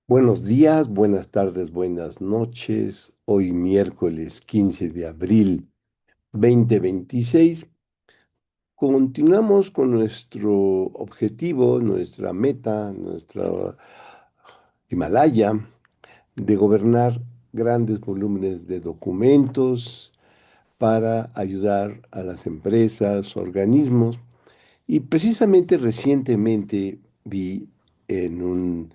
Buenos días, buenas tardes, buenas noches. Hoy miércoles 15 de abril 2026. Continuamos con nuestro objetivo, nuestra meta, nuestra Himalaya de gobernar grandes volúmenes de documentos para ayudar a las empresas, organismos. Y precisamente recientemente vi en un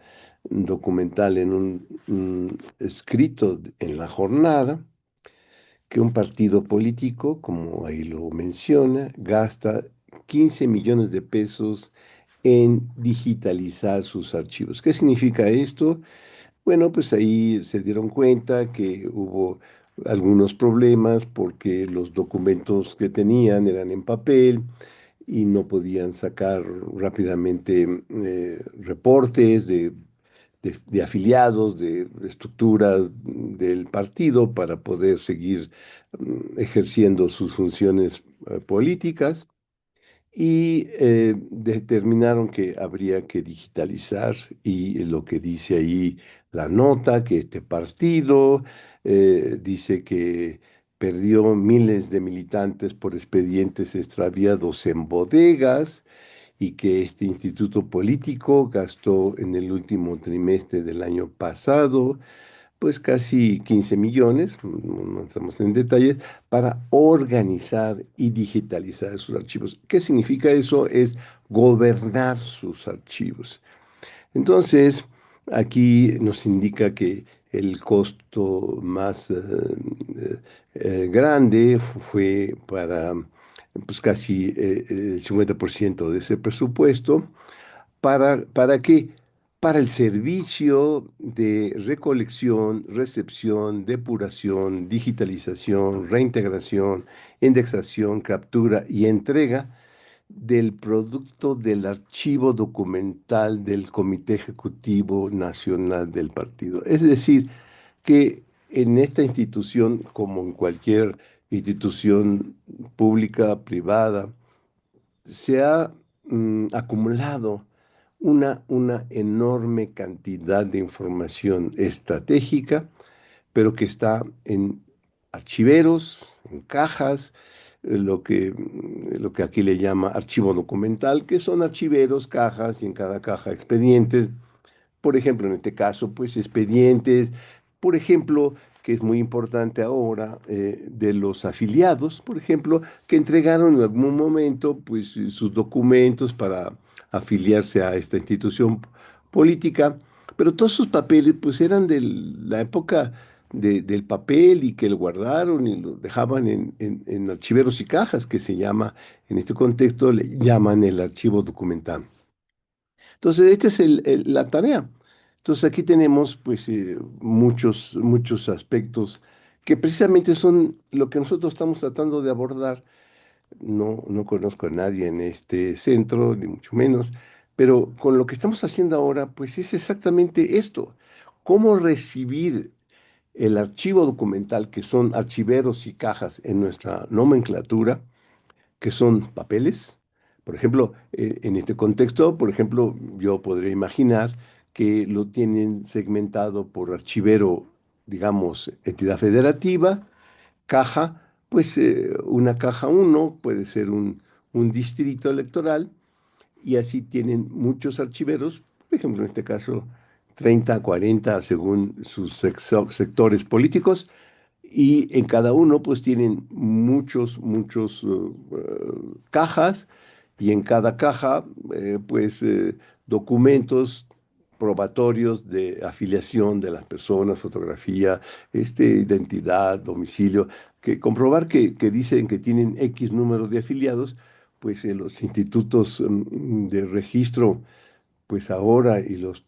documental, en un escrito en La Jornada, que un partido político, como ahí lo menciona, gasta 15 millones de pesos en digitalizar sus archivos. ¿Qué significa esto? Bueno, pues ahí se dieron cuenta que hubo algunos problemas porque los documentos que tenían eran en papel y no podían sacar rápidamente reportes de afiliados, de estructuras del partido para poder seguir ejerciendo sus funciones políticas y determinaron que habría que digitalizar y lo que dice ahí la nota, que este partido dice que perdió miles de militantes por expedientes extraviados en bodegas y que este instituto político gastó en el último trimestre del año pasado pues casi 15 millones, no entramos en detalles, para organizar y digitalizar sus archivos. ¿Qué significa eso? Es gobernar sus archivos. Entonces, aquí nos indica que el costo más grande fue para pues casi el 50% de ese presupuesto. ¿Para qué? Para el servicio de recolección, recepción, depuración, digitalización, reintegración, indexación, captura y entrega del producto del archivo documental del Comité Ejecutivo Nacional del partido. Es decir, que en esta institución, como en cualquier institución pública, privada, se ha acumulado una enorme cantidad de información estratégica, pero que está en archiveros, en cajas, lo que aquí le llama archivo documental, que son archiveros, cajas, y en cada caja expedientes. Por ejemplo, en este caso, pues expedientes, por ejemplo, que es muy importante ahora, de los afiliados, por ejemplo, que entregaron en algún momento, pues, sus documentos para afiliarse a esta institución política, pero todos sus papeles, pues, eran de la época del papel y que lo guardaron y lo dejaban en archiveros y cajas, que se llama, en este contexto, le llaman el archivo documental. Entonces, esta es la tarea. Entonces, aquí tenemos pues muchos aspectos que precisamente son lo que nosotros estamos tratando de abordar. No conozco a nadie en este centro, ni mucho menos, pero con lo que estamos haciendo ahora, pues es exactamente esto. Cómo recibir el archivo documental, que son archiveros y cajas en nuestra nomenclatura, que son papeles. Por ejemplo, en este contexto, por ejemplo, yo podría imaginar que lo tienen segmentado por archivero, digamos, entidad federativa, caja, pues una caja uno puede ser un distrito electoral y así tienen muchos archiveros, por ejemplo, en este caso, 30, 40 según sus sectores políticos, y en cada uno pues tienen muchos cajas y en cada caja pues documentos probatorios de afiliación de las personas, fotografía, identidad, domicilio, que comprobar que dicen que tienen X número de afiliados, pues los institutos de registro pues ahora y los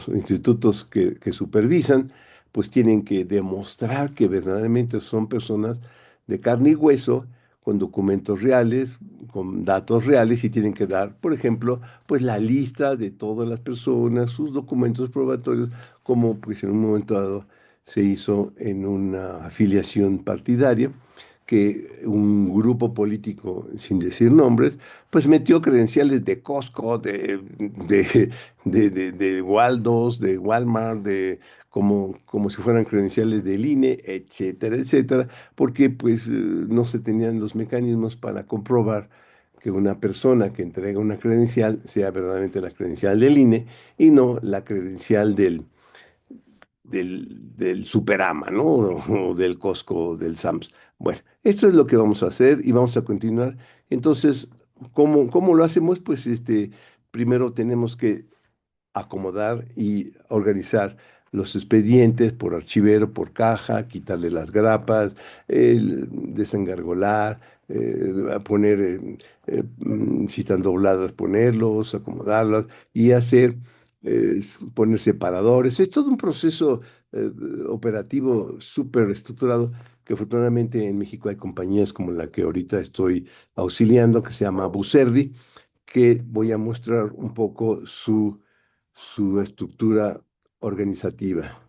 institutos que supervisan, pues tienen que demostrar que verdaderamente son personas de carne y hueso, con documentos reales, con datos reales y tienen que dar, por ejemplo, pues la lista de todas las personas, sus documentos probatorios, como pues en un momento dado se hizo en una afiliación partidaria, que un grupo político, sin decir nombres, pues metió credenciales de Costco, de Waldos, de Walmart, como si fueran credenciales del INE, etcétera, etcétera, porque pues no se tenían los mecanismos para comprobar que una persona que entrega una credencial sea verdaderamente la credencial del INE y no la credencial del Superama, ¿no? O del Costco, o del Sams. Bueno, esto es lo que vamos a hacer y vamos a continuar. Entonces, ¿cómo lo hacemos? Pues primero tenemos que acomodar y organizar los expedientes por archivero, por caja, quitarle las grapas, desengargolar, poner, si están dobladas, ponerlos, acomodarlas y poner separadores. Es todo un proceso eh, operativo súper estructurado que afortunadamente en México hay compañías como la que ahorita estoy auxiliando, que se llama Bucerdi, que voy a mostrar un poco su estructura organizativa.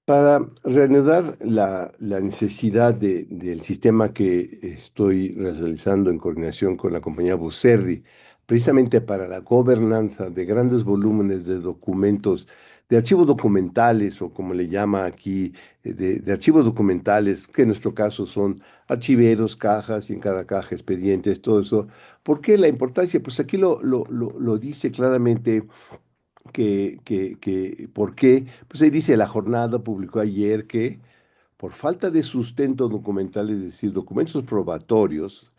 Para reanudar la necesidad del sistema que estoy realizando en coordinación con la compañía Bucerdi, precisamente para la gobernanza de grandes volúmenes de documentos, de archivos documentales, o como le llama aquí, de archivos documentales, que en nuestro caso son archiveros, cajas, y en cada caja expedientes, todo eso. ¿Por qué la importancia? Pues aquí lo dice claramente ¿por qué? Pues ahí dice, la jornada publicó ayer que por falta de sustento documental, es decir, documentos probatorios,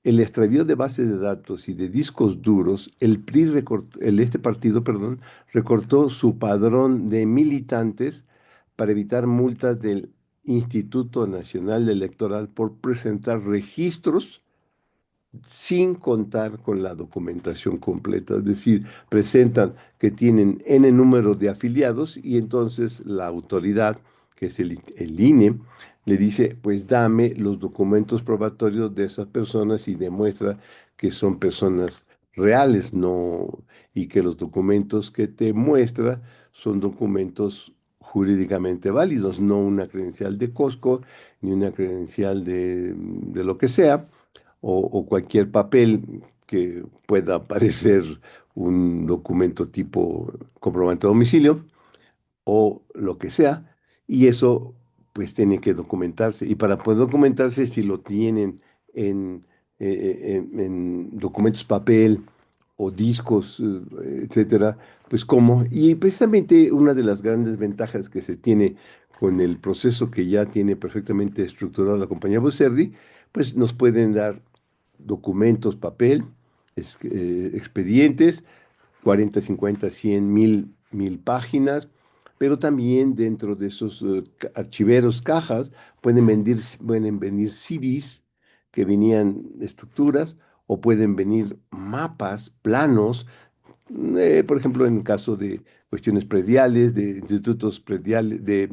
el extravío de bases de datos y de discos duros, este partido, perdón, recortó su padrón de militantes para evitar multas del Instituto Nacional Electoral por presentar registros sin contar con la documentación completa. Es decir, presentan que tienen N número de afiliados y entonces la autoridad, que es el INE, le dice, pues dame los documentos probatorios de esas personas y demuestra que son personas reales, no, y que los documentos que te muestra son documentos jurídicamente válidos, no una credencial de Costco, ni una credencial de lo que sea, o cualquier papel que pueda parecer un documento tipo comprobante de domicilio o lo que sea, y eso pues tiene que documentarse. Y para poder documentarse, si lo tienen en, en documentos papel o discos, etcétera, pues cómo. Y precisamente una de las grandes ventajas que se tiene con el proceso que ya tiene perfectamente estructurado la compañía Bucerdi, pues nos pueden dar documentos, papel, expedientes, 40, 50, 100, 1000 páginas, pero también dentro de esos archiveros, cajas, pueden venir CDs que venían estructuras, o pueden venir mapas, planos, por ejemplo, en caso de cuestiones prediales, de institutos prediales, de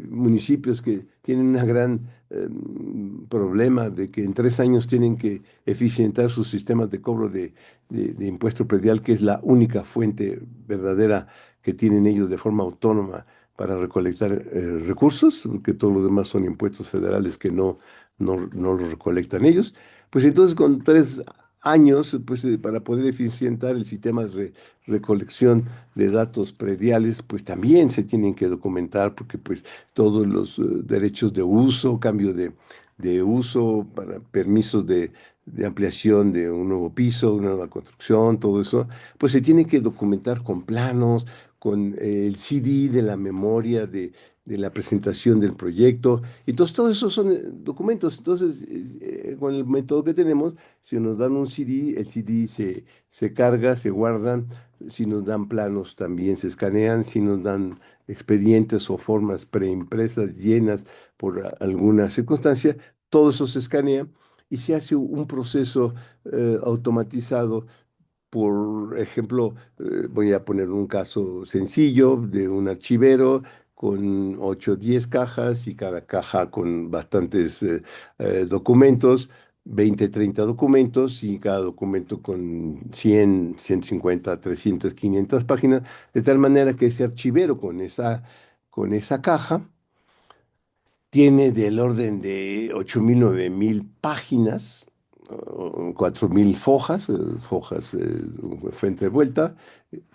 municipios que tienen una gran problema de que en 3 años tienen que eficientar sus sistemas de cobro de impuesto predial, que es la única fuente verdadera que tienen ellos de forma autónoma para recolectar recursos, porque todos los demás son impuestos federales que no los recolectan ellos. Pues entonces con 3 años, pues para poder eficientar el sistema de recolección de datos prediales, pues también se tienen que documentar, porque pues todos los derechos de uso, cambio de uso, para permisos de ampliación de un nuevo piso, una nueva construcción, todo eso, pues se tiene que documentar con planos, con el CD de la memoria de la presentación del proyecto. Entonces, todos esos son documentos. Entonces, con el método que tenemos, si nos dan un CD, el CD se carga, se guardan. Si nos dan planos, también se escanean. Si nos dan expedientes o formas preimpresas llenas por alguna circunstancia, todo eso se escanea y se hace un proceso automatizado. Por ejemplo, voy a poner un caso sencillo de un archivero con 8 o 10 cajas, y cada caja con bastantes documentos, 20 30 documentos, y cada documento con 100 150 300 500 páginas, de tal manera que ese archivero con esa caja tiene del orden de 8.000, 9.000 páginas, 4.000 fojas, fojas frente de vuelta,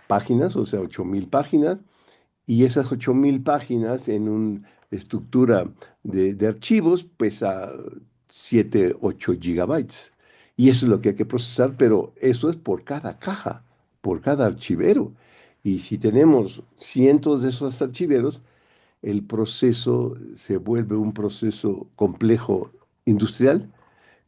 páginas, o sea, 8.000 páginas, y esas 8.000 páginas en una estructura de archivos pesa 7 8 gigabytes. Y eso es lo que hay que procesar, pero eso es por cada caja, por cada archivero. Y si tenemos cientos de esos archiveros, el proceso se vuelve un proceso complejo industrial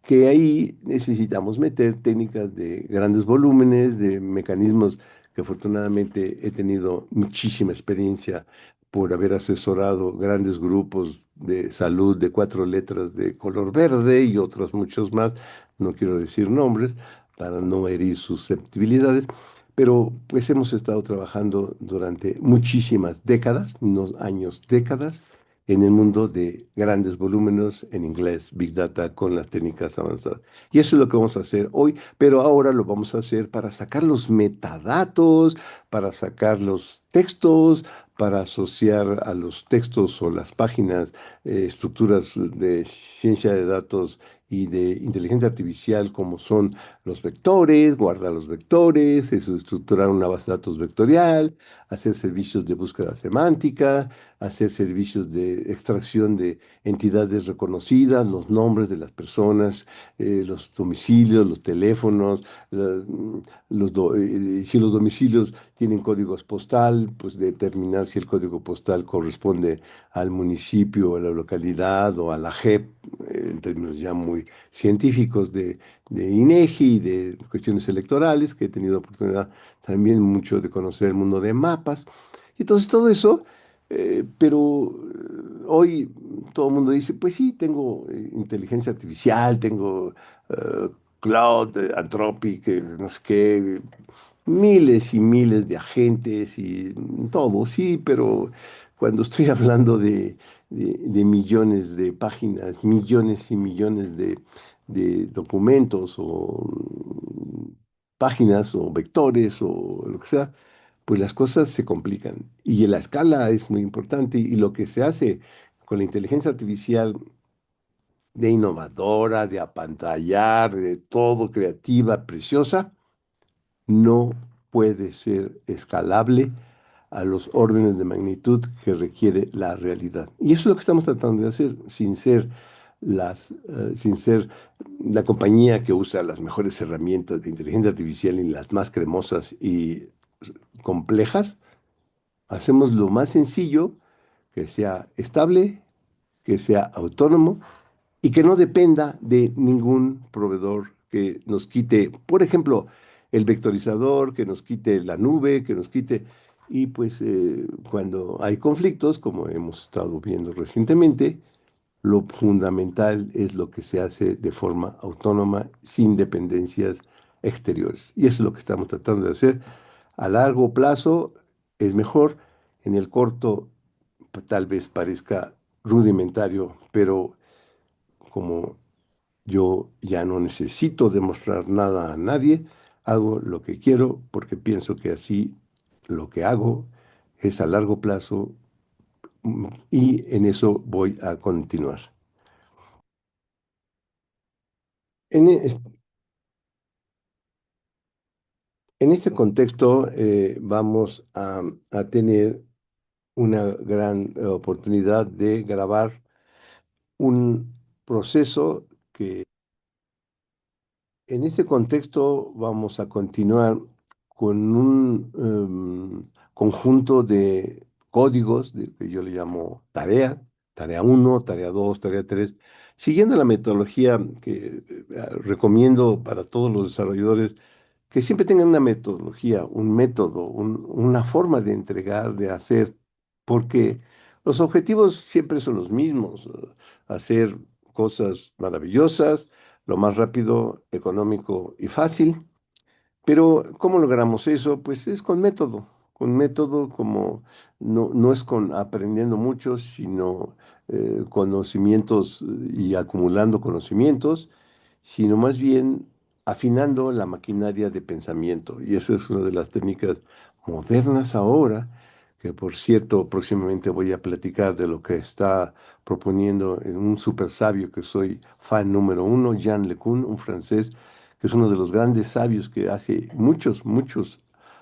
que ahí necesitamos meter técnicas de grandes volúmenes, de mecanismos que afortunadamente he tenido muchísima experiencia por haber asesorado grandes grupos de salud de 4 letras de color verde y otros muchos más, no quiero decir nombres para no herir susceptibilidades, pero pues hemos estado trabajando durante muchísimas décadas, no años, décadas, en el mundo de grandes volúmenes en inglés, Big Data con las técnicas avanzadas. Y eso es lo que vamos a hacer hoy, pero ahora lo vamos a hacer para sacar los metadatos, para sacar los textos, para asociar a los textos o las páginas estructuras de ciencia de datos y de inteligencia artificial como son los vectores, guardar los vectores, eso, estructurar una base de datos vectorial, hacer servicios de búsqueda semántica, hacer servicios de extracción de entidades reconocidas, los nombres de las personas, los domicilios, los teléfonos, si los domicilios tienen códigos postal, pues determinar si el código postal corresponde al municipio, a la localidad o a la JEP, en términos ya muy científicos de INEGI y de cuestiones electorales, que he tenido oportunidad también mucho de conocer el mundo de mapas. Entonces todo eso pero hoy todo el mundo dice, pues sí, tengo inteligencia artificial, tengo cloud, Anthropic, no sé qué, miles y miles de agentes y todo, sí, pero cuando estoy hablando de millones de páginas, millones y millones de documentos o páginas o vectores o lo que sea, pues las cosas se complican. Y la escala es muy importante y lo que se hace con la inteligencia artificial de innovadora, de apantallar, de todo creativa, preciosa, no puede ser escalable a los órdenes de magnitud que requiere la realidad. Y eso es lo que estamos tratando de hacer, sin ser la compañía que usa las mejores herramientas de inteligencia artificial y las más cremosas y complejas. Hacemos lo más sencillo, que sea estable, que sea autónomo y que no dependa de ningún proveedor que nos quite, por ejemplo, el vectorizador, que nos quite la nube, que nos quite. Y pues cuando hay conflictos, como hemos estado viendo recientemente, lo fundamental es lo que se hace de forma autónoma, sin dependencias exteriores. Y eso es lo que estamos tratando de hacer. A largo plazo es mejor, en el corto tal vez parezca rudimentario, pero como yo ya no necesito demostrar nada a nadie, hago lo que quiero porque pienso que así lo que hago es a largo plazo y en eso voy a continuar. En, es- en este contexto vamos a tener una gran oportunidad de grabar un proceso que en este contexto vamos a continuar con un conjunto de códigos que yo le llamo tareas, tarea uno, tarea 2, tarea 3, siguiendo la metodología que recomiendo para todos los desarrolladores que siempre tengan una metodología, un método, una forma de entregar, de hacer, porque los objetivos siempre son los mismos, hacer cosas maravillosas, lo más rápido, económico y fácil. Pero ¿cómo logramos eso? Pues es con método como no es con aprendiendo mucho, sino conocimientos y acumulando conocimientos, sino más bien afinando la maquinaria de pensamiento. Y esa es una de las técnicas modernas ahora que por cierto próximamente voy a platicar de lo que está proponiendo en un super sabio que soy fan número uno, Jean LeCun, un francés que es uno de los grandes sabios que hace muchos, muchos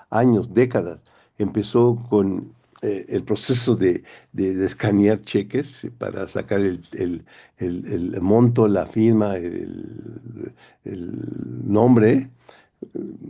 años, décadas, empezó con el proceso de escanear cheques para sacar el monto, la firma, el nombre.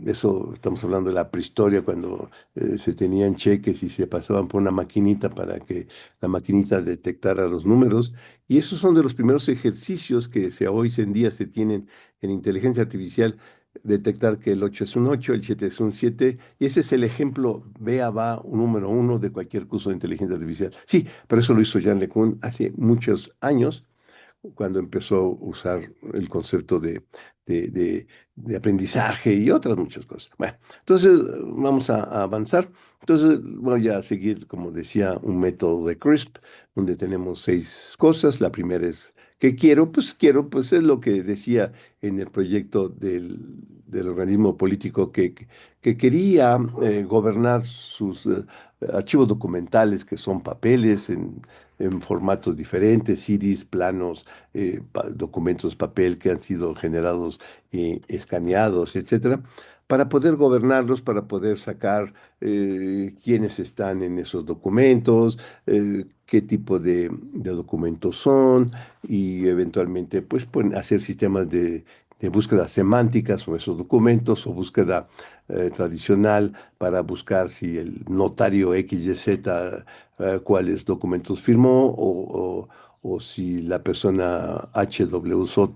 Eso estamos hablando de la prehistoria, cuando se tenían cheques y se pasaban por una maquinita para que la maquinita detectara los números. Y esos son de los primeros ejercicios que hoy en día se tienen en inteligencia artificial, detectar que el 8 es un 8, el 7 es un 7, y ese es el ejemplo B a va, un número uno de cualquier curso de inteligencia artificial. Sí, pero eso lo hizo Jean LeCun hace muchos años cuando empezó a usar el concepto de, de- de aprendizaje y otras muchas cosas. Bueno, entonces vamos a avanzar. Entonces voy a seguir, como decía, un método de CRISP, donde tenemos seis cosas. La primera es, ¿qué quiero? Pues quiero, pues es lo que decía en el proyecto del organismo político que quería gobernar sus archivos documentales, que son papeles en formatos diferentes, CDs, planos, documentos papel que han sido generados y escaneados, etcétera, para poder gobernarlos, para poder sacar quiénes están en esos documentos, qué tipo de documentos son y eventualmente pues pueden hacer sistemas de búsqueda semántica sobre esos documentos o búsqueda tradicional para buscar si el notario XYZ cuáles documentos firmó o si la persona HWSOT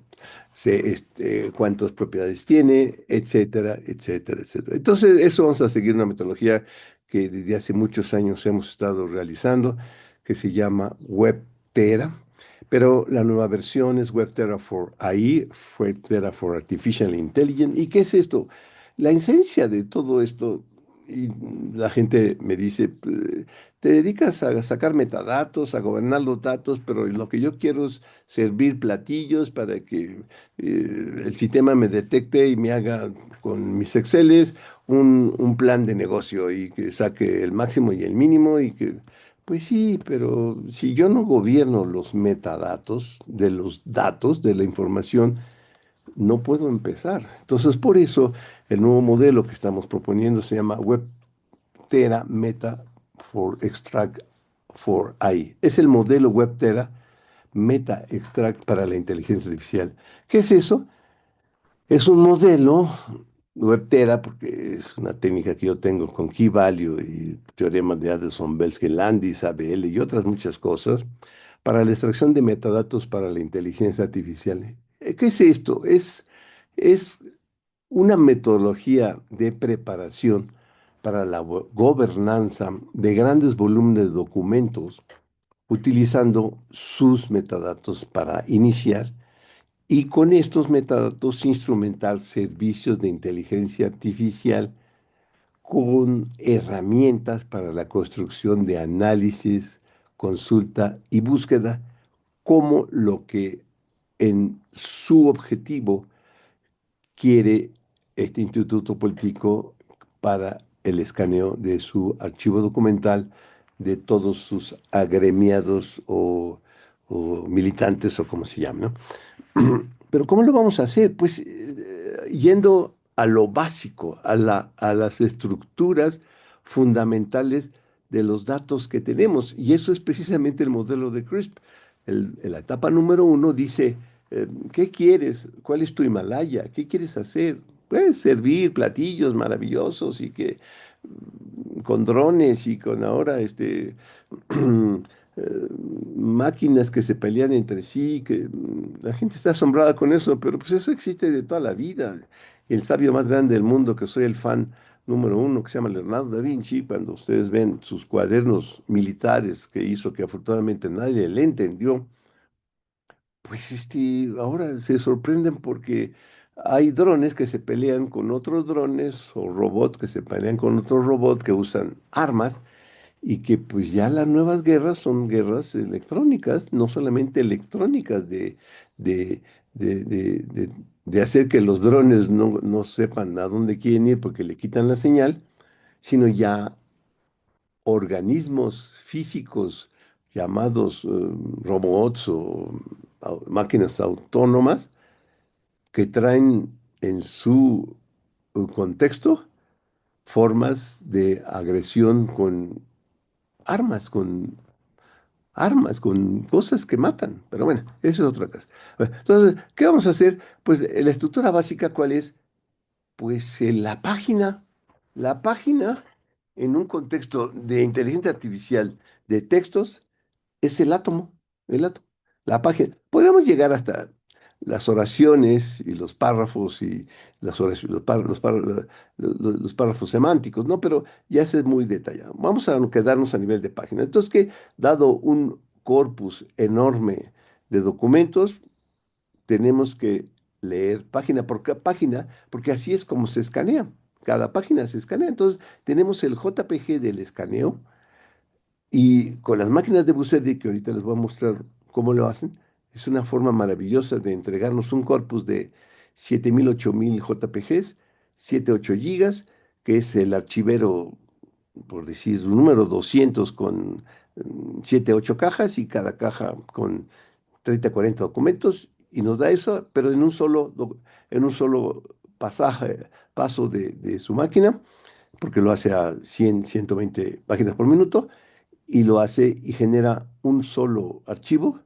cuántas propiedades tiene, etcétera, etcétera, etcétera. Entonces, eso vamos a seguir una metodología que desde hace muchos años hemos estado realizando, que se llama WebTera, pero la nueva versión es WebTera for AI, WebTera for Artificial Intelligence. ¿Y qué es esto? La esencia de todo esto, y la gente me dice, te dedicas a sacar metadatos, a gobernar los datos, pero lo que yo quiero es servir platillos para que el sistema me detecte y me haga con mis Exceles un plan de negocio y que saque el máximo y el mínimo y que, pues sí, pero si yo no gobierno los metadatos de los datos, de la información, no puedo empezar. Entonces, por eso el nuevo modelo que estamos proponiendo se llama WebTera Meta for Extract for AI. Es el modelo WebTera Meta Extract para la inteligencia artificial. ¿Qué es eso? Es un modelo WebTera, porque es una técnica que yo tengo con Key Value y teoremas de Adelson, Belsky, Landis, ABL y otras muchas cosas, para la extracción de metadatos para la inteligencia artificial. ¿Qué es esto? Es una metodología de preparación para la gobernanza de grandes volúmenes de documentos utilizando sus metadatos para iniciar y con estos metadatos instrumentar servicios de inteligencia artificial con herramientas para la construcción de análisis, consulta y búsqueda, como lo que en su objetivo quiere este instituto político para el escaneo de su archivo documental de todos sus agremiados o militantes o como se llama, ¿no? Pero ¿cómo lo vamos a hacer? Pues yendo a lo básico, a las estructuras fundamentales de los datos que tenemos. Y eso es precisamente el modelo de CRISP. En la etapa número uno dice, ¿qué quieres? ¿Cuál es tu Himalaya? ¿Qué quieres hacer? Puedes servir platillos maravillosos y que con drones y con ahora máquinas que se pelean entre sí, que la gente está asombrada con eso, pero pues eso existe de toda la vida. El sabio más grande del mundo, que soy el fan número uno, que se llama Leonardo da Vinci, cuando ustedes ven sus cuadernos militares que hizo, que afortunadamente nadie le entendió, pues ahora se sorprenden porque hay drones que se pelean con otros drones o robots que se pelean con otros robots que usan armas y que pues ya las nuevas guerras son guerras electrónicas, no solamente electrónicas de, de hacer que los drones no sepan a dónde quieren ir porque le quitan la señal, sino ya organismos físicos llamados robots o máquinas autónomas que traen en su contexto formas de agresión con armas, con cosas que matan. Pero bueno, eso es otra cosa. Bueno, entonces, ¿qué vamos a hacer? Pues la estructura básica, ¿cuál es? Pues la página en un contexto de inteligencia artificial de textos es el átomo, la página. Podemos llegar hasta las oraciones y los párrafos y las oraciones, los párrafos semánticos, ¿no? Pero ya ese es muy detallado. Vamos a quedarnos a nivel de página. Entonces, que dado un corpus enorme de documentos, tenemos que leer página por página, porque así es como se escanea. Cada página se escanea. Entonces, tenemos el JPG del escaneo y con las máquinas de Busedi, que ahorita les voy a mostrar cómo lo hacen, es una forma maravillosa de entregarnos un corpus de 7000, 8000 JPGs, 8 gigas, que es el archivero, por decir un número 200 con 7, 8 cajas y cada caja con 30, 40 documentos y nos da eso, pero en un solo paso de su máquina, porque lo hace a 100, 120 páginas por minuto y lo hace y genera un solo archivo,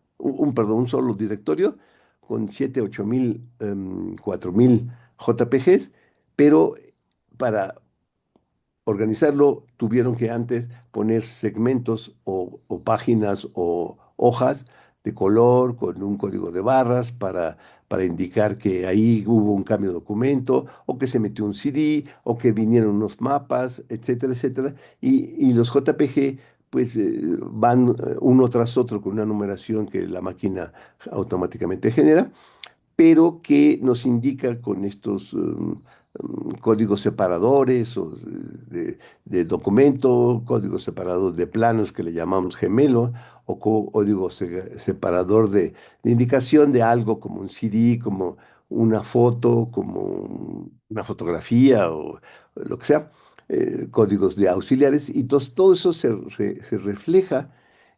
perdón, un solo directorio con 7 8 mil, 4000 JPGs, pero para organizarlo tuvieron que antes poner segmentos o páginas o hojas de color con un código de barras para indicar que ahí hubo un cambio de documento o que se metió un CD o que vinieron unos mapas, etcétera, etcétera. Y los JPG pues van uno tras otro con una numeración que la máquina automáticamente genera pero que nos indica con estos códigos separadores o de documento, códigos separados de planos que le llamamos gemelo, o código separador de indicación de algo como un CD, como una foto, como una fotografía o lo que sea, códigos de auxiliares, y todo eso se refleja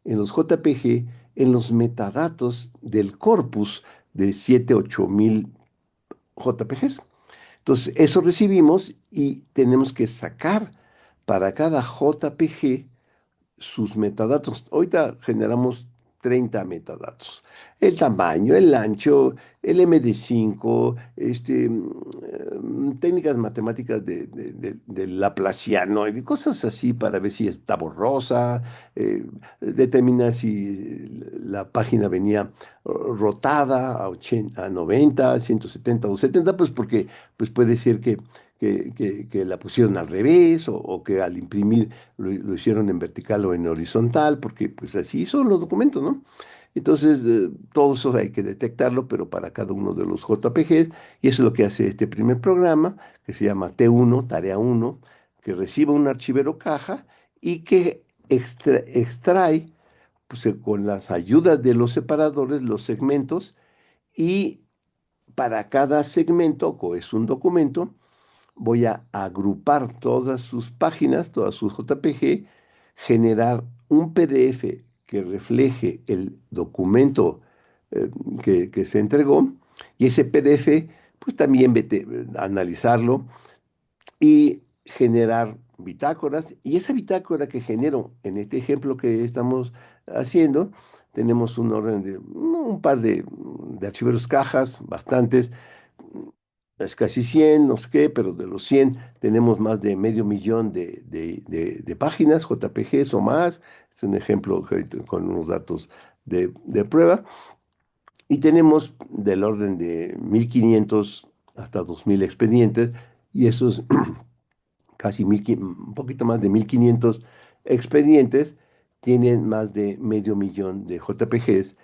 en los JPG, en los metadatos del corpus de 7 8 mil JPGs. Entonces, eso recibimos y tenemos que sacar para cada JPG sus metadatos. Ahorita generamos 30 metadatos. El tamaño, el ancho, el MD5, técnicas matemáticas del Laplaciano, y cosas así para ver si está borrosa, determina si la página venía rotada a 80, a 90, 170 o 70, pues porque pues puede ser que la pusieron al revés o que al imprimir lo hicieron en vertical o en horizontal, porque pues así son los documentos, ¿no? Entonces, todo eso hay que detectarlo, pero para cada uno de los JPGs, y eso es lo que hace este primer programa, que se llama T1, Tarea uno, que recibe un archivero caja y que extrae, pues, con las ayudas de los separadores, los segmentos, y para cada segmento, o es un documento, voy a agrupar todas sus páginas, todas sus JPG, generar un PDF que refleje el documento eh, que se entregó y ese PDF, pues también analizarlo y generar bitácoras. Y esa bitácora que genero en este ejemplo que estamos haciendo, tenemos un orden de un par de archiveros cajas, bastantes, es casi 100 no sé qué, pero de los 100 tenemos más de medio millón de páginas, JPGs o más. Es un ejemplo con unos datos de prueba. Y tenemos del orden de 1500 hasta 2000 expedientes, y esos casi un poquito más de 1500 expedientes tienen más de medio millón de JPGs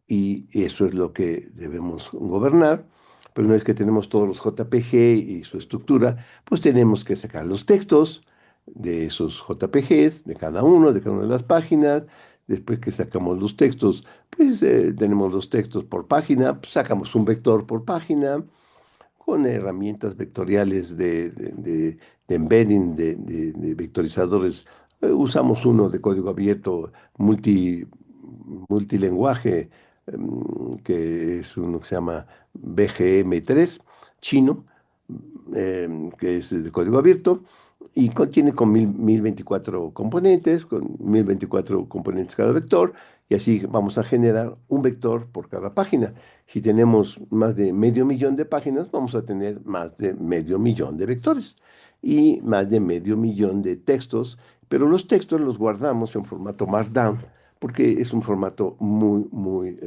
y eso es lo que debemos gobernar. Pero una vez que tenemos todos los JPG y su estructura, pues tenemos que sacar los textos de esos JPGs, de cada una de las páginas. Después que sacamos los textos, pues tenemos los textos por página, pues, sacamos un vector por página con herramientas vectoriales de embedding, de vectorizadores Usamos uno de código abierto multilenguaje, que es uno que se llama BGM3, chino, que es de código abierto y contiene con 1024 componentes, con 1024 componentes cada vector, y así vamos a generar un vector por cada página. Si tenemos más de medio millón de páginas, vamos a tener más de medio millón de vectores y más de medio millón de textos, pero los textos los guardamos en formato Markdown porque es un formato muy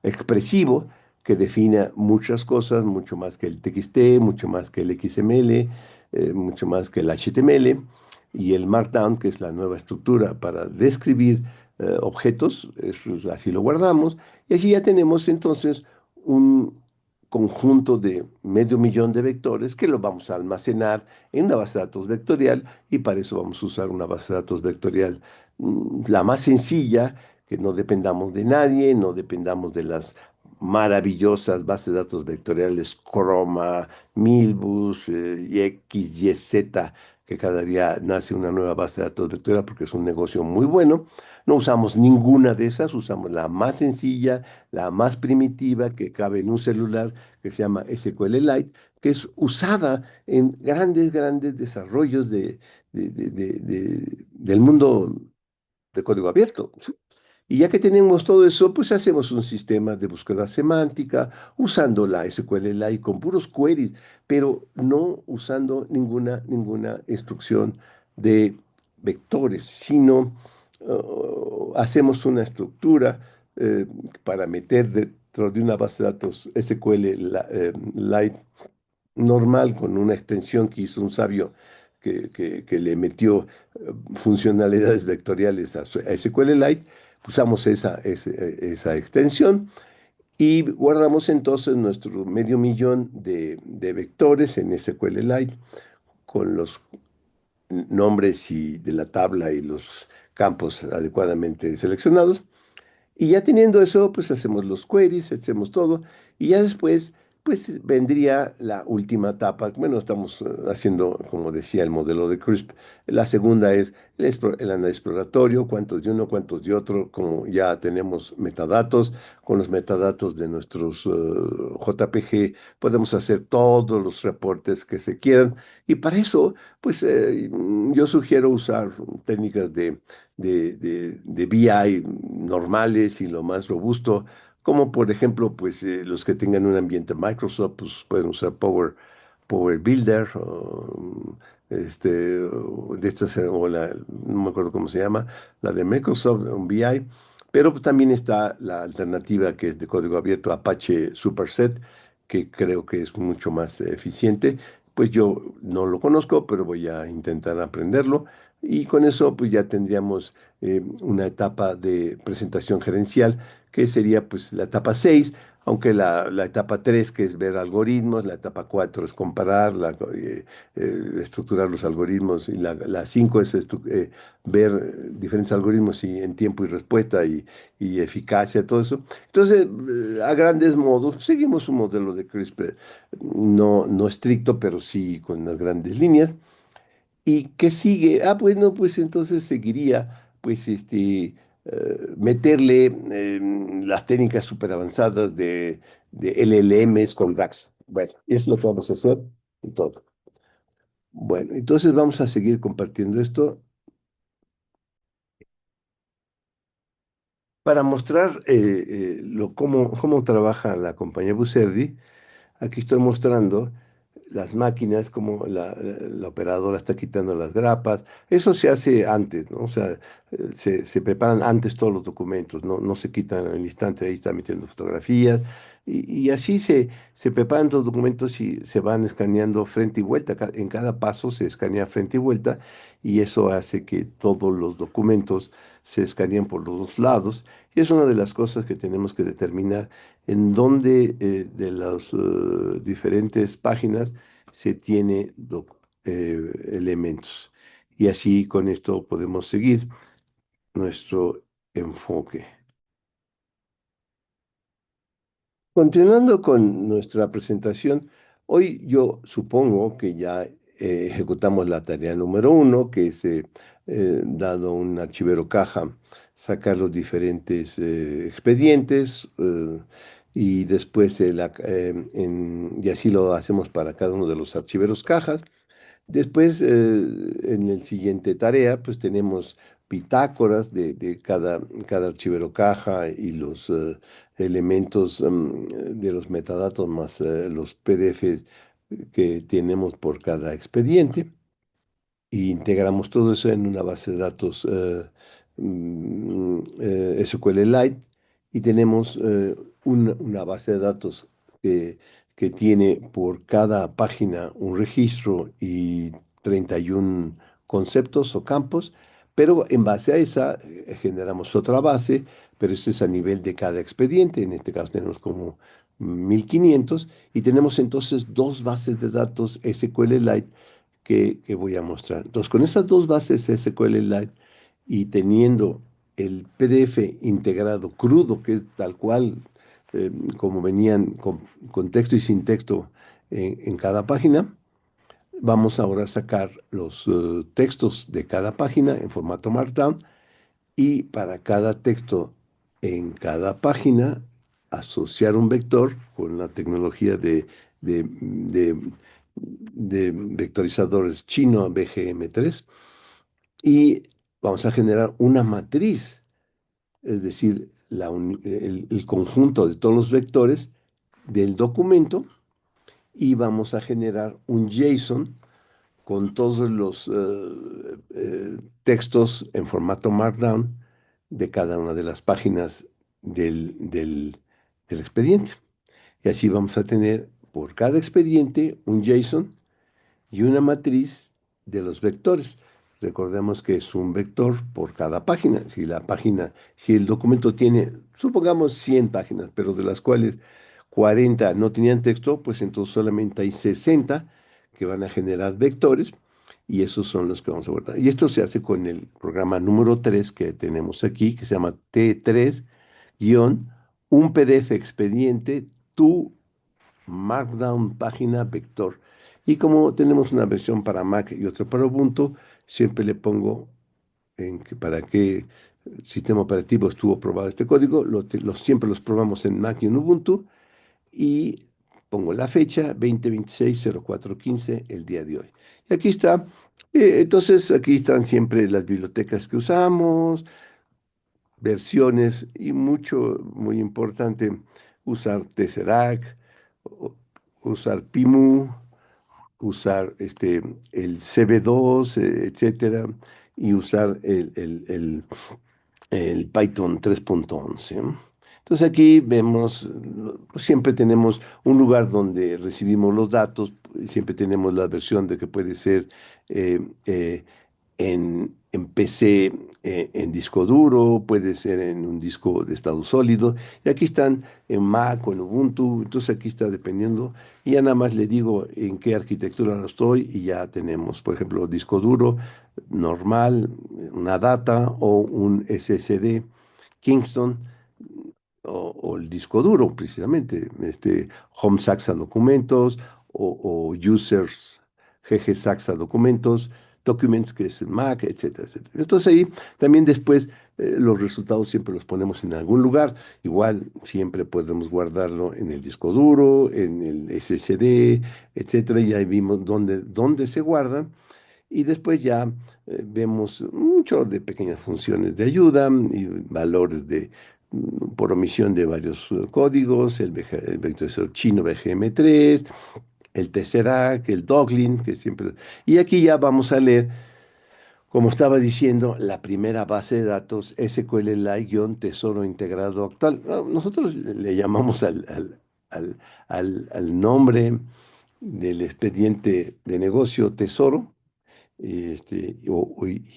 expresivo que define muchas cosas, mucho más que el TXT, mucho más que el XML, mucho más que el HTML y el Markdown, que es la nueva estructura para describir objetos, así lo guardamos, y allí ya tenemos entonces un conjunto de medio millón de vectores que los vamos a almacenar en una base de datos vectorial y para eso vamos a usar una base de datos vectorial la más sencilla, que no dependamos de nadie, no dependamos de las maravillosas bases de datos vectoriales Chroma, Milbus, y X, Y, Z, que cada día nace una nueva base de datos vectorial porque es un negocio muy bueno. No usamos ninguna de esas, usamos la más sencilla, la más primitiva que cabe en un celular que se llama SQLite, que es usada en grandes desarrollos del mundo de código abierto. Y ya que tenemos todo eso, pues hacemos un sistema de búsqueda semántica usando la SQLite con puros queries, pero no usando ninguna instrucción de vectores, sino hacemos una estructura para meter dentro de una base de datos SQLite normal con una extensión que hizo un sabio que le metió funcionalidades vectoriales a SQLite, usamos esa extensión y guardamos entonces nuestro medio millón de vectores en SQLite con los nombres de la tabla y los campos adecuadamente seleccionados. Y ya teniendo eso, pues hacemos los queries, hacemos todo, y ya después, pues vendría la última etapa. Bueno, estamos haciendo, como decía, el modelo de CRISP. La segunda es el análisis exploratorio, cuántos de uno, cuántos de otro, como ya tenemos metadatos, con los metadatos de nuestros JPG, podemos hacer todos los reportes que se quieran. Y para eso, pues yo sugiero usar técnicas de BI normales y lo más robusto, como por ejemplo, pues los que tengan un ambiente Microsoft, pues pueden usar Power Builder, o, o de estas, o no me acuerdo cómo se llama, la de Microsoft, un BI, pero pues, también está la alternativa que es de código abierto, Apache Superset, que creo que es mucho más eficiente. Pues yo no lo conozco, pero voy a intentar aprenderlo. Y con eso, pues ya tendríamos una etapa de presentación gerencial, que sería pues la etapa 6 aunque la etapa 3 que es ver algoritmos, la etapa 4 es comparar, estructurar los algoritmos, y la 5 es ver diferentes algoritmos y en tiempo y respuesta y eficacia, todo eso. Entonces, a grandes modos, seguimos un modelo de CRISPR, no estricto, pero sí con las grandes líneas. ¿Y qué sigue? Ah, bueno, pues entonces seguiría, pues, meterle las técnicas súper avanzadas de LLMs con RAGs. Bueno, es lo que vamos a hacer y todo. Bueno, entonces vamos a seguir compartiendo esto para mostrar cómo trabaja la compañía Bucerdi. Aquí estoy mostrando las máquinas, como la operadora está quitando las grapas. Eso se hace antes, ¿no? O sea, se preparan antes todos los documentos, no se quitan al instante, ahí está metiendo fotografías. Y así se preparan los documentos y se van escaneando frente y vuelta. En cada paso se escanea frente y vuelta y eso hace que todos los documentos se escaneen por los dos lados. Y es una de las cosas que tenemos que determinar en dónde de las diferentes páginas se tiene elementos. Y así con esto podemos seguir nuestro enfoque. Continuando con nuestra presentación, hoy yo supongo que ya ejecutamos la tarea número uno, que es, dado un archivero caja, sacar los diferentes expedientes, y después, y así lo hacemos para cada uno de los archiveros cajas. Después, en el siguiente tarea, pues tenemos bitácoras de cada archivero caja y los elementos de los metadatos más los PDFs que tenemos por cada expediente, y integramos todo eso en una base de datos SQLite, y tenemos una base de datos que, que tiene por cada página un registro y 31 conceptos o campos, pero en base a esa generamos otra base, pero esto es a nivel de cada expediente. En este caso tenemos como 1500, y tenemos entonces dos bases de datos SQLite que voy a mostrar. Entonces, con estas dos bases SQLite y teniendo el PDF integrado crudo, que es tal cual como venían con texto y sin texto en cada página, vamos ahora a sacar los textos de cada página en formato Markdown, y para cada texto en cada página asociar un vector con la tecnología de vectorizadores chino BGM3, y vamos a generar una matriz, es decir, el conjunto de todos los vectores del documento, y vamos a generar un JSON con todos los textos en formato Markdown de cada una de las páginas del expediente. Y así vamos a tener por cada expediente un JSON y una matriz de los vectores. Recordemos que es un vector por cada página. Si el documento tiene, supongamos 100 páginas, pero de las cuales 40 no tenían texto, pues entonces solamente hay 60 que van a generar vectores, y esos son los que vamos a guardar. Y esto se hace con el programa número 3 que tenemos aquí, que se llama T3-un PDF expediente, tu Markdown página vector. Y como tenemos una versión para Mac y otra para Ubuntu, siempre le pongo para qué sistema operativo estuvo probado este código. Siempre los probamos en Mac y en Ubuntu, y pongo la fecha 2026-04-15, el día de hoy. Y aquí está. Entonces, aquí están siempre las bibliotecas que usamos, versiones, y muy importante, usar Tesseract, u- usar Pimu, usar el CB2, etcétera, y usar el Python 3.11. Entonces aquí vemos, siempre tenemos un lugar donde recibimos los datos, siempre tenemos la versión de que puede ser eh, eh, en PC, en disco duro, puede ser en un disco de estado sólido, y aquí están en Mac o en Ubuntu. Entonces aquí está dependiendo, y ya nada más le digo en qué arquitectura lo estoy, y ya tenemos, por ejemplo, disco duro normal, una data o un SSD Kingston, o el disco duro, precisamente, Home Saxa Documentos, o Users GG Saxa Documentos, Documents, que es el Mac, etcétera, etcétera. Entonces ahí también después los resultados siempre los ponemos en algún lugar. Igual siempre podemos guardarlo en el disco duro, en el SSD, etcétera, y ahí vimos dónde se guardan. Y después ya vemos mucho de pequeñas funciones de ayuda y valores por omisión de varios códigos, el vectorizador chino BGM3, el Tesseract, el Doglin, que siempre... Y aquí ya vamos a leer, como estaba diciendo, la primera base de datos SQLite-tesoro integrado actual. Nosotros le llamamos al nombre del expediente de negocio tesoro, y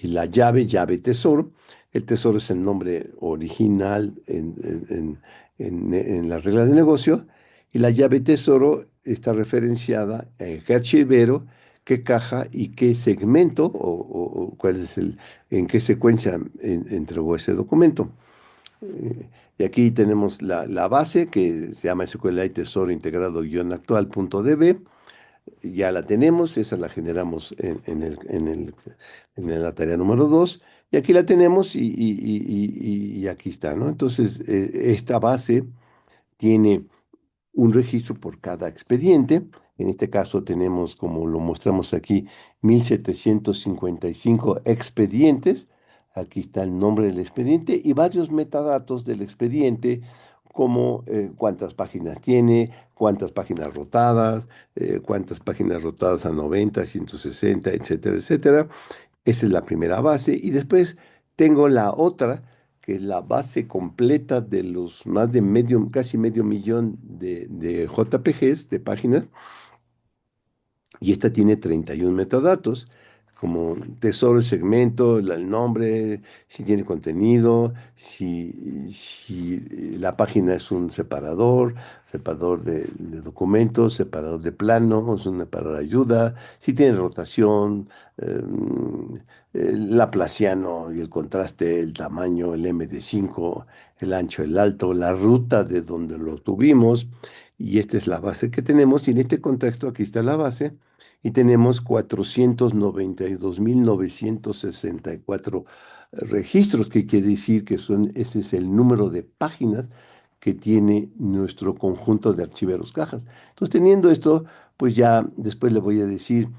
la llave tesoro. El tesoro es el nombre original en la regla de negocio, y la llave tesoro está referenciada en qué archivero, qué caja y qué segmento, o cuál es en qué secuencia entregó ese documento. Y aquí tenemos la base, que se llama SQLite Tesoro Integrado-actual.db, Ya la tenemos, esa la generamos en la tarea número 2, y aquí la tenemos y aquí está, ¿no? Entonces, esta base tiene un registro por cada expediente. En este caso tenemos, como lo mostramos aquí, 1755 expedientes. Aquí está el nombre del expediente y varios metadatos del expediente, como cuántas páginas tiene, cuántas páginas rotadas, cuántas páginas rotadas a 90, 160, etcétera, etcétera. Esa es la primera base. Y después tengo la otra, que es la base completa de los más de medio, casi medio millón de JPGs, de páginas, y esta tiene 31 metadatos, como tesoro, el segmento, el nombre, si tiene contenido, si la página es un separador, separador de documentos, separador de plano, es un separador de ayuda, si tiene rotación, el laplaciano y el contraste, el tamaño, el MD5, el ancho, el alto, la ruta de donde lo tuvimos. Y esta es la base que tenemos. Y en este contexto, aquí está la base. Y tenemos 492.964 registros, que quiere decir que ese es el número de páginas que tiene nuestro conjunto de archiveros cajas. Entonces, teniendo esto, pues ya después le voy a decir,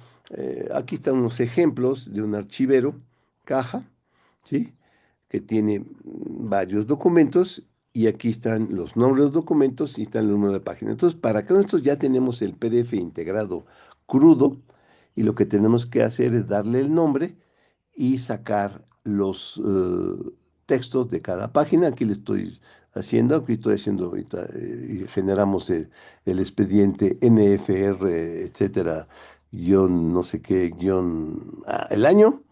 aquí están unos ejemplos de un archivero caja, ¿sí? Que tiene varios documentos, y aquí están los nombres de los documentos y está el número de página. Entonces, para cada uno de estos ya tenemos el PDF integrado crudo, y lo que tenemos que hacer es darle el nombre y sacar los textos de cada página. Aquí le estoy haciendo, aquí estoy haciendo ahorita, y generamos el expediente NFR, etcétera, guión no sé qué, guión, el año.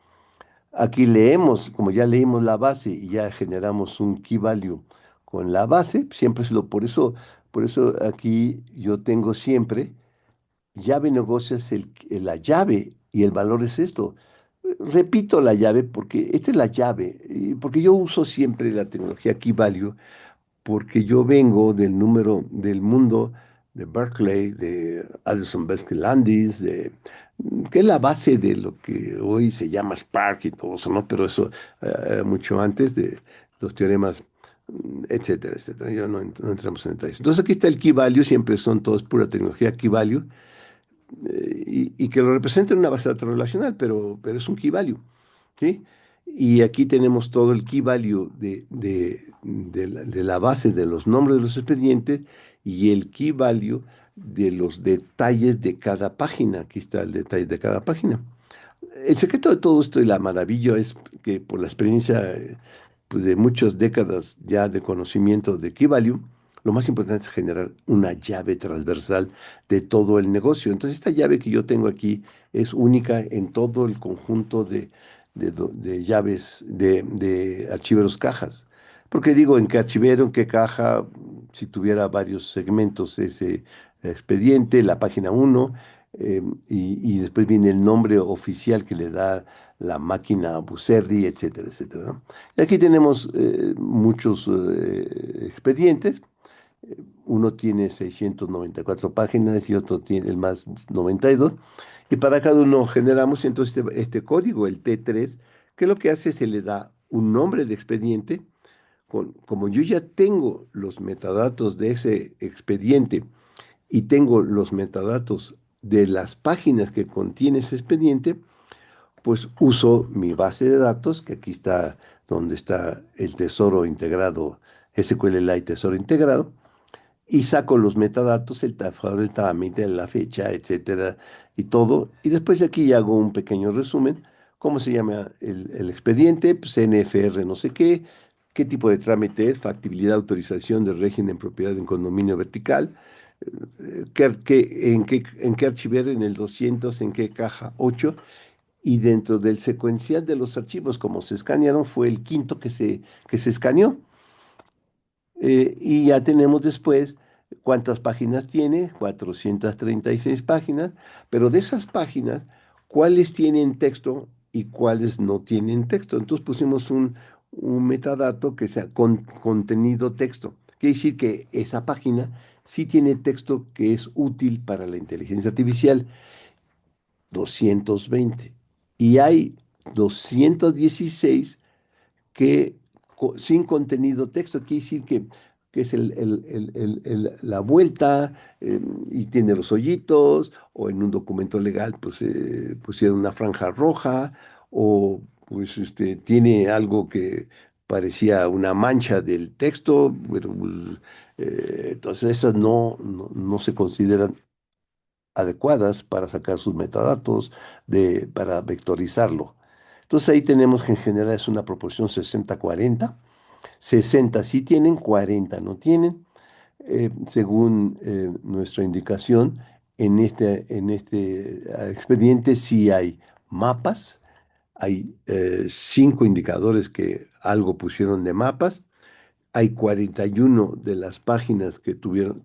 Aquí leemos, como ya leímos la base y ya generamos un key value con la base, siempre por eso aquí yo tengo siempre llave negocias la llave, y el valor es esto. Repito la llave porque esta es la llave, porque yo uso siempre la tecnología key value, porque yo vengo del mundo de Berkeley, de Addison Besky Landis, que es la base de lo que hoy se llama Spark y todo eso, ¿no? Pero eso era mucho antes de los teoremas, etcétera, etcétera. Yo no entramos en detalles. Entonces aquí está el key value, siempre son todos pura tecnología key value, y que lo representa en una base de datos relacional, pero es un key value, ¿sí? Y aquí tenemos todo el key value de la base de los nombres de los expedientes, y el key value de los detalles de cada página. Aquí está el detalle de cada página. El secreto de todo esto y la maravilla es que, por la experiencia, pues, de muchas décadas ya de conocimiento de Key Value, lo más importante es generar una llave transversal de todo el negocio. Entonces, esta llave que yo tengo aquí es única en todo el conjunto de llaves de archiveros cajas. Porque digo, en qué archivero, en qué caja, si tuviera varios segmentos ese expediente, la página uno, y después viene el nombre oficial que le da la máquina Buserdi, etcétera, etcétera, ¿no? Y aquí tenemos muchos expedientes. Uno tiene 694 páginas y otro tiene el más 92. Y para cada uno generamos entonces este código, el T3, que lo que hace es se le da un nombre de expediente. Como yo ya tengo los metadatos de ese expediente y tengo los metadatos de las páginas que contiene ese expediente, pues uso mi base de datos, que aquí está donde está el tesoro integrado, SQLite tesoro integrado, y saco los metadatos, el favor del trámite, la fecha, etcétera, y todo. Y después de aquí hago un pequeño resumen. ¿Cómo se llama el expediente? Pues NFR no sé qué tipo de trámite es, factibilidad, autorización de régimen, propiedad en condominio vertical, en qué archiver, en el 200, en qué caja 8, y dentro del secuencial de los archivos, como se escanearon, fue el quinto que se escaneó. Y ya tenemos después cuántas páginas tiene, 436 páginas, pero de esas páginas, cuáles tienen texto y cuáles no tienen texto. Entonces pusimos un metadato que sea contenido texto. quiere decir que esa página sí tiene texto que es útil para la inteligencia artificial, 220. Y hay 216 que sin contenido texto, quiere decir que es la vuelta, y tiene los hoyitos, o en un documento legal pues pusieron una franja roja, o pues tiene algo que parecía una mancha del texto, pero entonces esas no se consideran adecuadas para sacar sus metadatos, para vectorizarlo. Entonces ahí tenemos que en general es una proporción 60-40. 60 sí tienen, 40 no tienen. Según nuestra indicación, en este expediente sí hay mapas, hay 5 indicadores que algo pusieron de mapas, hay 41 de las páginas que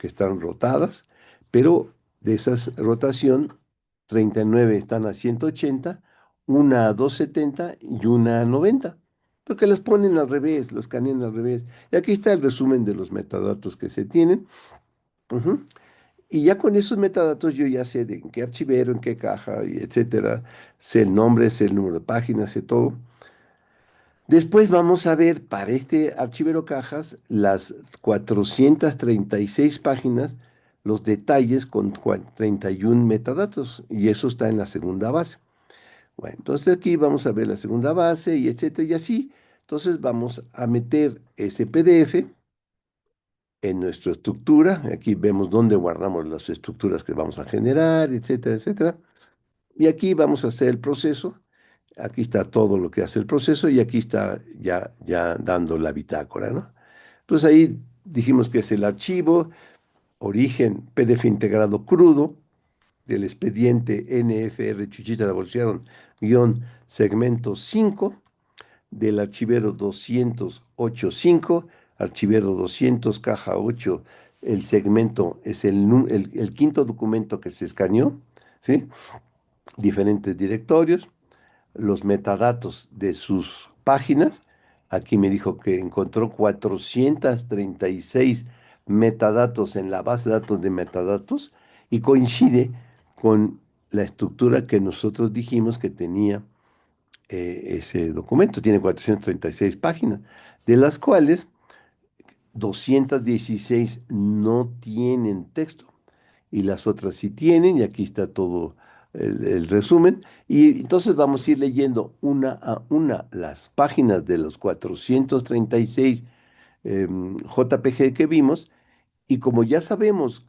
están rotadas, pero de esas rotación, 39 están a 180, una a 270 y una a 90. Porque las ponen al revés, los escanean al revés. Y aquí está el resumen de los metadatos que se tienen. Ujú. Y ya con esos metadatos yo ya sé de en qué archivero, en qué caja, y etcétera. Sé el nombre, sé el número de páginas, sé todo. Después vamos a ver para este archivero cajas las 436 páginas, los detalles con 31 metadatos, y eso está en la segunda base. Bueno, entonces aquí vamos a ver la segunda base y etcétera, y así. Entonces vamos a meter ese PDF en nuestra estructura. Aquí vemos dónde guardamos las estructuras que vamos a generar, etcétera, etcétera. Y aquí vamos a hacer el proceso. Aquí está todo lo que hace el proceso y aquí está ya dando la bitácora, ¿no? Entonces ahí dijimos que es el archivo, origen PDF integrado crudo del expediente NFR Chuchita Revolución guión segmento 5 del archivero 208.5, archivero 200, caja 8, el segmento es el quinto documento que se escaneó, ¿sí? Diferentes directorios, los metadatos de sus páginas. Aquí me dijo que encontró 436 metadatos en la base de datos de metadatos y coincide con la estructura que nosotros dijimos que tenía ese documento. Tiene 436 páginas, de las cuales 216 no tienen texto y las otras sí tienen, y aquí está todo el resumen. Y entonces vamos a ir leyendo una a una las páginas de los 436 JPG que vimos, y como ya sabemos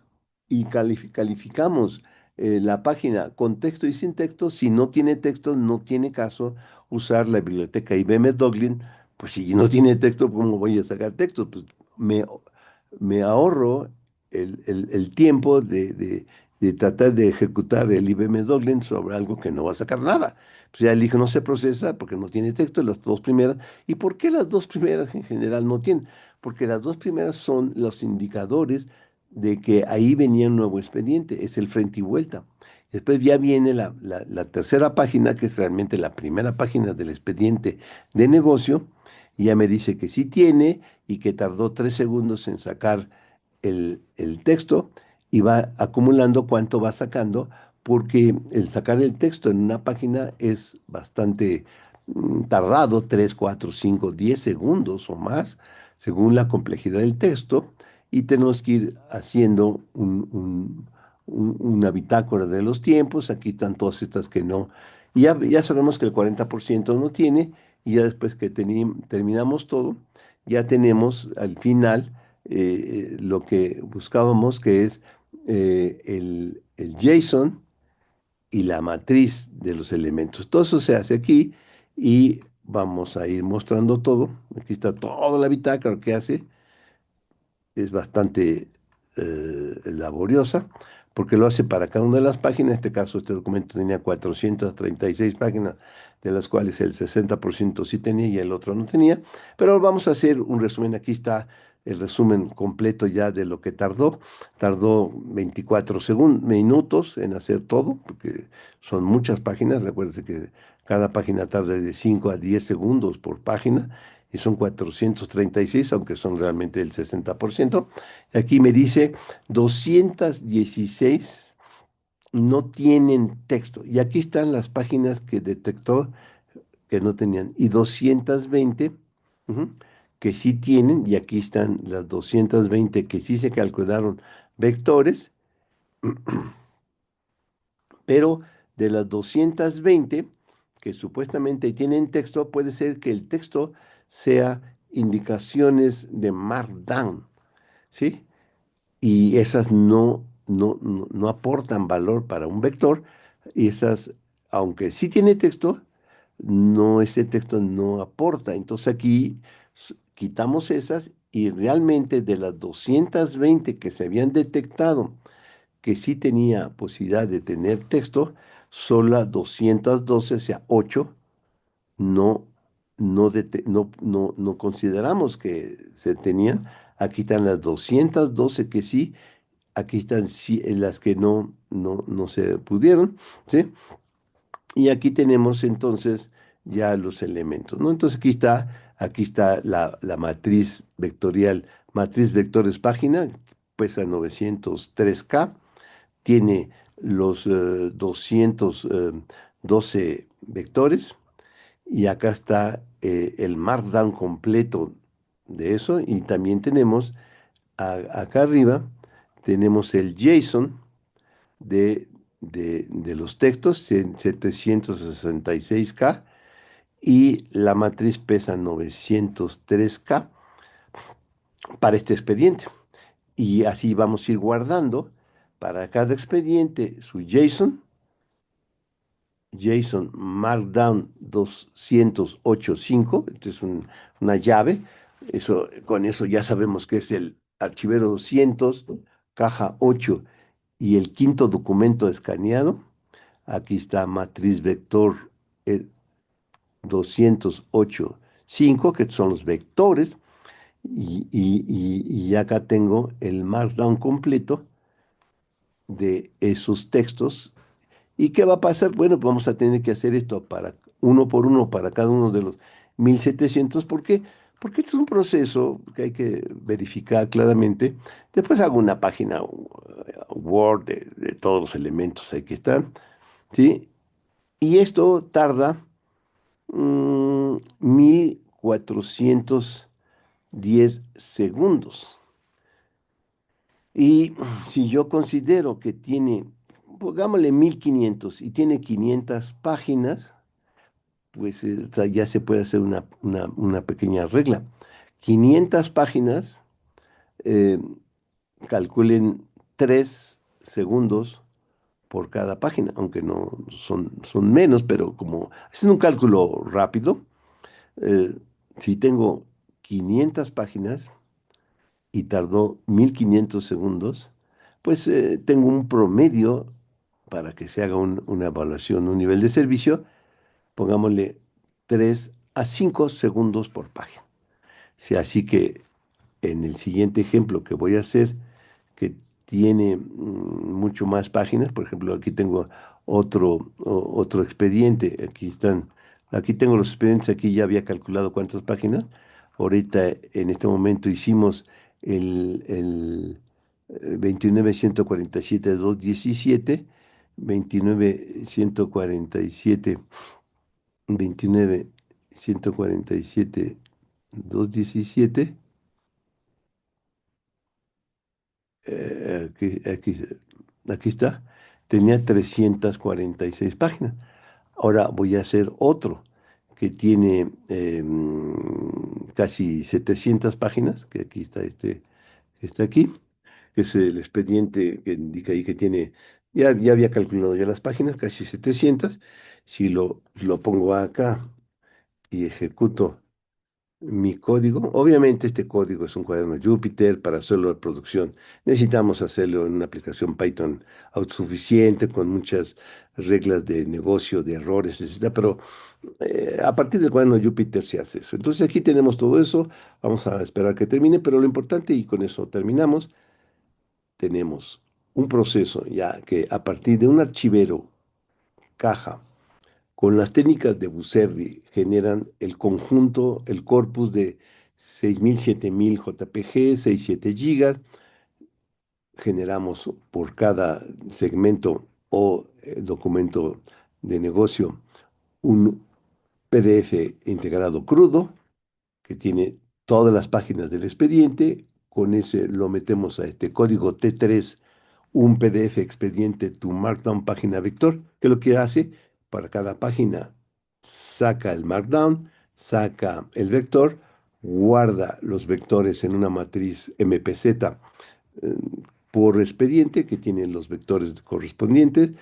y calificamos la página con texto y sin texto, si no tiene texto, no tiene caso usar la biblioteca IBM Dublin. Pues si no tiene texto, ¿cómo voy a sacar texto? Pues me, me ahorro el tiempo de tratar de ejecutar el IBM Dublin sobre algo que no va a sacar nada. Pues ya el hijo no se procesa porque no tiene texto, las dos primeras. ¿Y por qué las dos primeras en general no tienen? Porque las dos primeras son los indicadores de que ahí venía un nuevo expediente, es el frente y vuelta. Después ya viene la tercera página, que es realmente la primera página del expediente de negocio, y ya me dice que sí tiene y que tardó 3 segundos en sacar el texto, y va acumulando cuánto va sacando, porque el sacar el texto en una página es bastante tardado, 3 4 5 10 segundos o más, según la complejidad del texto, y tenemos que ir haciendo una bitácora de los tiempos. Aquí están todas estas que no, y ya sabemos que el 40% no tiene, y ya después que terminamos todo, ya tenemos al final lo que buscábamos, que es el JSON y la matriz de los elementos. Todo eso se hace aquí y vamos a ir mostrando todo. Aquí está toda la bitácora que hace. Es bastante laboriosa porque lo hace para cada una de las páginas. En este caso, este documento tenía 436 páginas, de las cuales el 60% sí tenía y el otro no tenía. Pero vamos a hacer un resumen. Aquí está el resumen completo ya de lo que tardó. Tardó 24 minutos en hacer todo, porque son muchas páginas. Recuérdense que cada página tarda de 5 a 10 segundos por página. y son 436, aunque son realmente el 60%. Aquí me dice 216 no tienen texto. Y aquí están las páginas que detectó que no tenían. Y 220 ujú, que sí tienen. Y aquí están las 220 que sí se calcularon vectores. Pero de las 220 que supuestamente tienen texto, puede ser que el texto sea indicaciones de Markdown, ¿sí? Y esas no aportan valor para un vector, y esas, aunque sí tiene texto, no, ese texto no aporta. Entonces aquí quitamos esas y realmente de las 220 que se habían detectado que sí tenía posibilidad de tener texto, solo 212, o sea, 8, no, no consideramos que se tenían. Aquí están las 212 que sí, aquí están las que no se pudieron, ¿sí? Y aquí tenemos entonces ya los elementos, ¿no? Entonces aquí está la matriz vectorial, matriz vectores página, pesa 903K, tiene los 212 vectores, y acá está el markdown completo de eso, y también tenemos acá arriba, tenemos el JSON de los textos, 766K, y la matriz pesa 903K para este expediente. Y así vamos a ir guardando para cada expediente su JSON Markdown 208.5, esto es una llave. Con eso ya sabemos que es el archivero 200, caja 8 y el quinto documento escaneado. Aquí está matriz vector 208.5, que son los vectores, y acá tengo el Markdown completo de esos textos. ¿Y qué va a pasar? Bueno, pues vamos a tener que hacer esto para uno por uno para cada uno de los 1700. ¿Por qué? Porque este es un proceso que hay que verificar claramente. Después hago una página Word de todos los elementos ahí que están, ¿sí? Y esto tarda 1410 segundos. Y si yo considero que tiene, pongámosle 1500 y tiene 500 páginas, pues o sea, ya se puede hacer una pequeña regla. 500 páginas, eh, calculen 3 segundos por cada página, aunque no son menos, pero como haciendo un cálculo rápido, eh, si tengo 500 páginas y tardó 1500 segundos, pues tengo un promedio para que se haga una evaluación, un nivel de servicio, pongámosle 3 a 5 segundos por página. Sí, así que en el siguiente ejemplo que voy a hacer, que tiene mucho más páginas, por ejemplo, aquí tengo otro expediente, aquí tengo los expedientes, aquí ya había calculado cuántas páginas. Ahorita, en este momento, hicimos el 29.147.217, 29.147, 29.147.217. Aquí está. Tenía 346 páginas. Ahora voy a hacer otro que tiene casi 700 páginas, que aquí está que está aquí, que es el expediente que indica ahí que tiene, ya había calculado ya las páginas, casi 700. Si lo pongo acá y ejecuto mi código, obviamente este código es un cuaderno Jupyter para hacerlo de producción. Necesitamos hacerlo en una aplicación Python autosuficiente, con muchas reglas de negocio, de errores, etcétera, pero a partir del cuaderno Jupyter se hace eso. Entonces aquí tenemos todo eso, vamos a esperar que termine, pero lo importante, y con eso terminamos, tenemos un proceso ya que a partir de un archivero caja Con las técnicas de Busserdi generan el conjunto, el corpus de 6.000, 7.000 JPG, 6, 7 gigas. Generamos por cada segmento o documento de negocio un PDF integrado crudo que tiene todas las páginas del expediente. Con ese lo metemos a este código T3, un PDF expediente to Markdown página vector, que lo que hace para cada página saca el Markdown, saca el vector, guarda los vectores en una matriz MPZ eh, por expediente que tiene los vectores correspondientes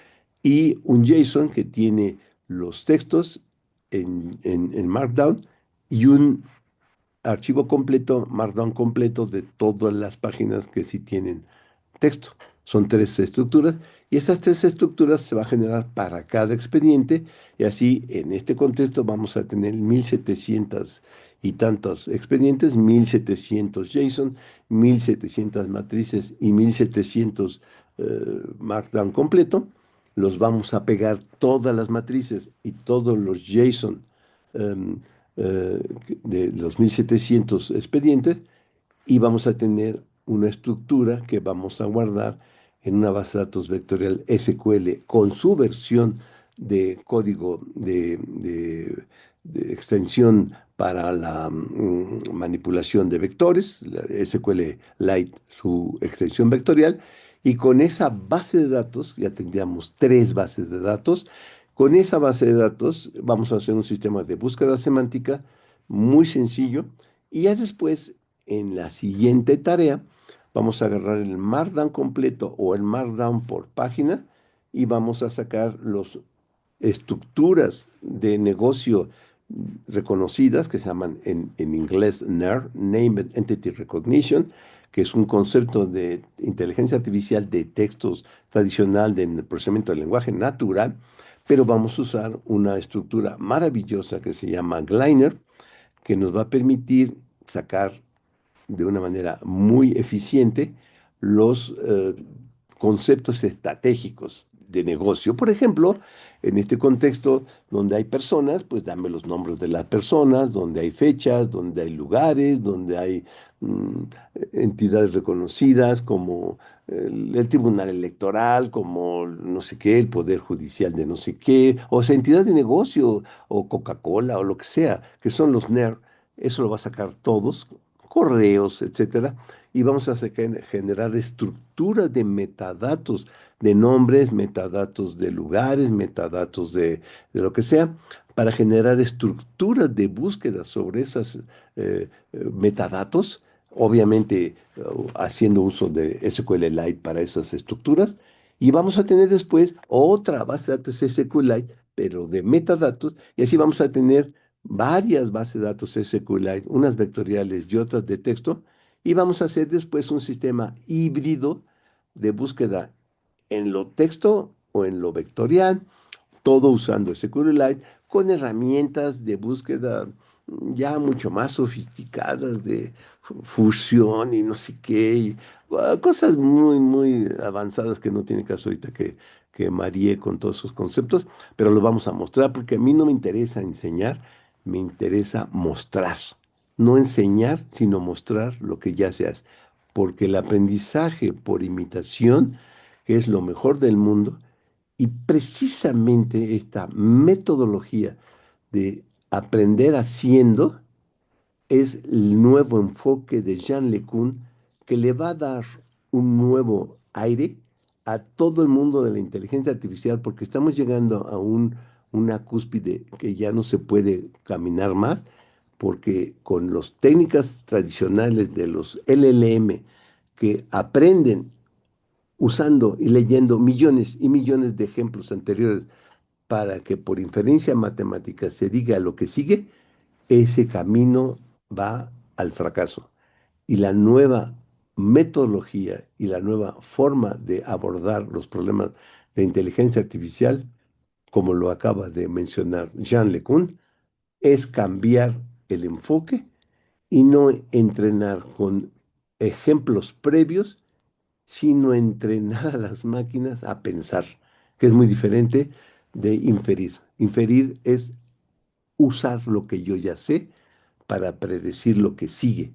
y un JSON que tiene los textos en Markdown y un archivo completo, Markdown completo de todas las páginas que sí tienen texto. Son tres estructuras y esas tres estructuras se va a generar para cada expediente y así en este contexto vamos a tener 1.700 y tantos expedientes, 1.700 JSON, 1.700 matrices y 1.700 Markdown completo. Los vamos a pegar todas las matrices y todos los JSON em, eh, de los 1.700 expedientes y vamos a tener una estructura que vamos a guardar en una base de datos vectorial SQL con su versión de código de extensión para la manipulación de vectores, la SQLite, su extensión vectorial, y con esa base de datos, ya tendríamos tres bases de datos, con esa base de datos vamos a hacer un sistema de búsqueda semántica muy sencillo, y ya después en la siguiente tarea vamos a agarrar el Markdown completo o el Markdown por página y vamos a sacar las estructuras de negocio reconocidas que se llaman en inglés NER, Named Entity Recognition, que es un concepto de inteligencia artificial de textos tradicional del procesamiento del lenguaje natural, pero vamos a usar una estructura maravillosa que se llama Gliner, que nos va a permitir sacar de una manera muy eficiente los conceptos estratégicos de negocio. Por ejemplo, en este contexto donde hay personas, pues dame los nombres de las personas, donde hay fechas, donde hay lugares, donde hay mm, entidades reconocidas como el Tribunal Electoral, como no sé qué, el Poder Judicial de no sé qué, o sea, entidades de negocio, o Coca-Cola, o lo que sea, que son los NER. Eso lo va a sacar todos correos, etcétera, y vamos a generar estructuras de metadatos, de nombres, metadatos de lugares, metadatos de lo que sea, para generar estructuras de búsqueda sobre esos metadatos, obviamente haciendo uso de SQLite para esas estructuras, y vamos a tener después otra base de datos SQLite, pero de metadatos, y así vamos a tener varias bases de datos SQLite, unas vectoriales y otras de texto, y vamos a hacer después un sistema híbrido de búsqueda en lo texto o en lo vectorial, todo usando SQLite, con herramientas de búsqueda ya mucho más sofisticadas de fusión y no sé qué, y, cosas muy, muy avanzadas que no tiene caso ahorita que mareé con todos esos conceptos, pero lo vamos a mostrar porque a mí no me interesa enseñar, me interesa mostrar. No enseñar, sino mostrar lo que ya se hace. Porque el aprendizaje por imitación, que es lo mejor del mundo, y precisamente esta metodología de aprender haciendo es el nuevo enfoque de Jean LeCun que le va a dar un nuevo aire a todo el mundo de la inteligencia artificial porque estamos llegando a una cúspide que ya no se puede caminar más porque con las técnicas tradicionales de los LLM que aprenden usando y leyendo millones y millones de ejemplos anteriores para que por inferencia matemática se diga lo que sigue, ese camino va al fracaso. Y la nueva metodología y la nueva forma de abordar los problemas de inteligencia artificial, como lo acaba de mencionar Jean LeCun, es cambiar el enfoque y no entrenar con ejemplos previos, sino entrenar a las máquinas a pensar, que es muy diferente. de inferir. Inferir es usar lo que yo ya sé para predecir lo que sigue.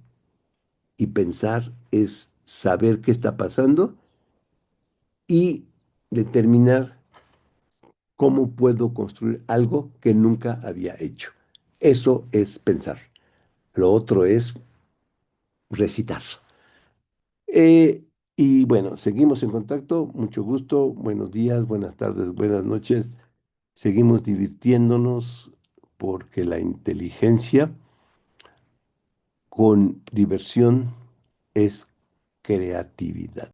Y pensar es saber qué está pasando y determinar cómo puedo construir algo que nunca había hecho. Eso es pensar. Lo otro es recitar. Eh, y bueno, seguimos en contacto. Mucho gusto. Buenos días, buenas tardes, buenas noches. Seguimos divirtiéndonos porque la inteligencia con diversión es creatividad.